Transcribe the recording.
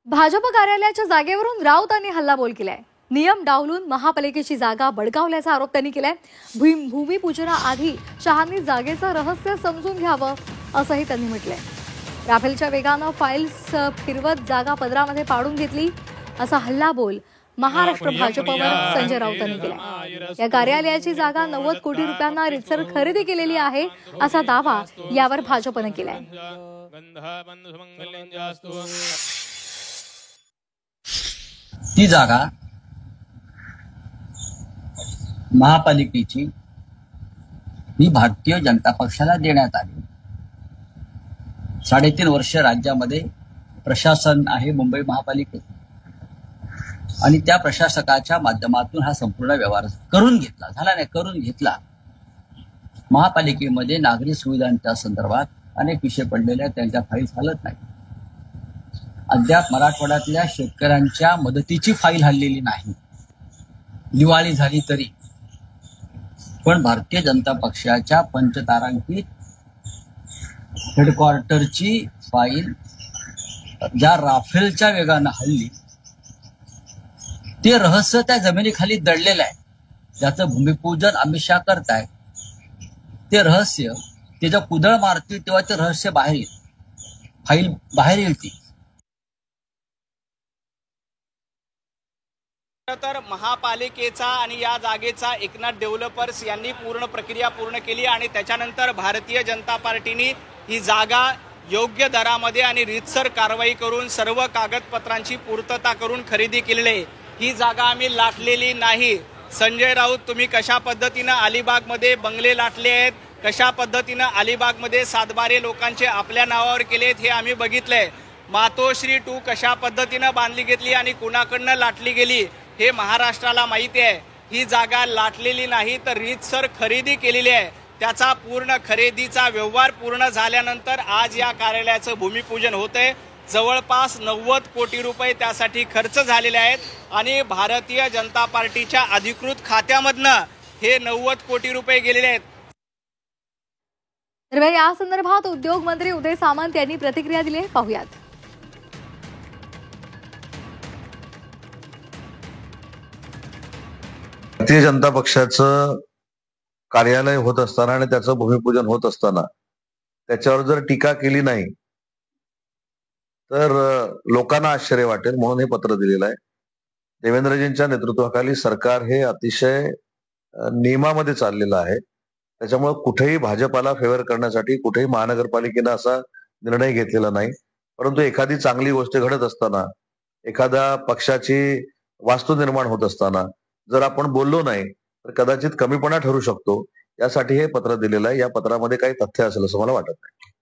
भाजप कार्यालयाच्या जागेवरून राऊतांनी हल्लाबोल केलाय। नियम डावलून महापालिकेची जागा बळकावल्याचा आरोप त्यांनी केलाय। भूमिपूजनाआधी शहांनी जागेचं रहस्य समजून घ्यावं असंही त्यांनी म्हटलंय। राफेलच्या वेगानं फाईल्स फिरवत जागा पदरामध्ये पाडून घेतली असा हल्लाबोल महाराष्ट्र भाजपवर संजय राऊतांनी केलाय। या कार्यालयाची जागा 90 कोटी रुपयांना रितसर खरेदी केलेली आहे असा दावा यावर भाजपने केलाय। ती जागा महापालिकेची ही भारतीय जनता पक्षाला देण्यात आली। 3.5 वर्ष राज्यामध्ये प्रशासन आहे मुंबई महापालिकेत आणि त्या प्रशासकाच्या माध्यमातून हा संपूर्ण व्यवहार करून घेतला। महापालिकेमध्ये नागरी सुविधांच्या संदर्भात अनेक विषय पडलेले आहेत, त्यांच्या फाईल्स हलत नाही। अद्याप मराठवाड्यातल्या शेतकऱ्यांच्या मदतीची फाईल हललेली नाही, दिवाळी झाली तरी। पण भारतीय जनता पक्षाच्या पंचतारांकित हेडक्वार्टरची फाईल ज्या राफेलच्या वेगानं हल्ली, ते रहस्य त्या जमिनीखाली दडलेलं आहे, ज्याचं भूमिपूजन अमित शहा करताय। ते रहस्य त्याच्या कुदळ मारतील तेव्हा ते रहस्य बाहेर येईल, फाईल बाहेर येईल ती। तर महापालिकेचा आणि या जागेचा एकनाथ डेव्हलपर्स यांनी पूर्ण प्रक्रिया पूर्ण केली आणि त्याच्यानंतर भारतीय जनता पार्टीने ही जागा योग्य दरामध्ये आणि रीतसर कारवाई करून सर्व कागदपत्रांची पूर्तता करून खरेदी केलेली आहे। ही जागा आम्ही लाटलेली नाही। संजय राऊत, तुम्ही कशा पद्धतीनं अलिबागमध्ये बंगले लाटले आहेत, कशा पद्धतीनं अलिबागमध्ये 7-12 लोकांचे आपल्या नावावर केलेत हे आम्ही बघितलंय। मातोश्री 2 कशा पद्धतीनं बांधली घेतली आणि कुणाकडनं लाटली गेली हे महाराष्ट्राला माहिती आहे। ही जागा लाटलेली नाही तर रीतसर खरेदी केलेली आहे। त्याचा पूर्ण खरेदीचा व्यवहार पूर्ण झाल्यानंतर आज या कार्यालयाचं भूमिपूजन होतंय। जवळपास 90 कोटी रुपये त्यासाठी खर्च झालेले आहेत आणि भारतीय जनता पार्टीच्या अधिकृत खात्यामधनं हे 90 कोटी रुपये गेलेले आहेत। तर या संदर्भात उद्योग मंत्री उदय सामंत यांनी प्रतिक्रिया दिली, पाहूयात। भारतीय जनता पक्षाचं कार्यालय होत असताना आणि त्याचं भूमिपूजन होत असताना त्याच्यावर जर टीका केली नाही तर लोकांना आश्चर्य वाटेल, म्हणून हे पत्र दिलेलं आहे। देवेंद्रजींच्या नेतृत्वाखाली सरकार हे अतिशय नियमामध्ये चाललेलं आहे। त्याच्यामुळे कुठेही भाजपाला फेवर करण्यासाठी कुठेही महानगरपालिकेनं असा निर्णय घेतलेला नाही। परंतु एखादी चांगली गोष्ट घडत असताना, एखाद्या पक्षाची वास्तू निर्माण होत असताना जर आपण बोललो नाही तर कदाचित कमीपणा ठरू शकतो। यासाठी हे पत्र दिलेलं आहे। या पत्रामध्ये काही तथ्य असेल असं मला वाटत नाही।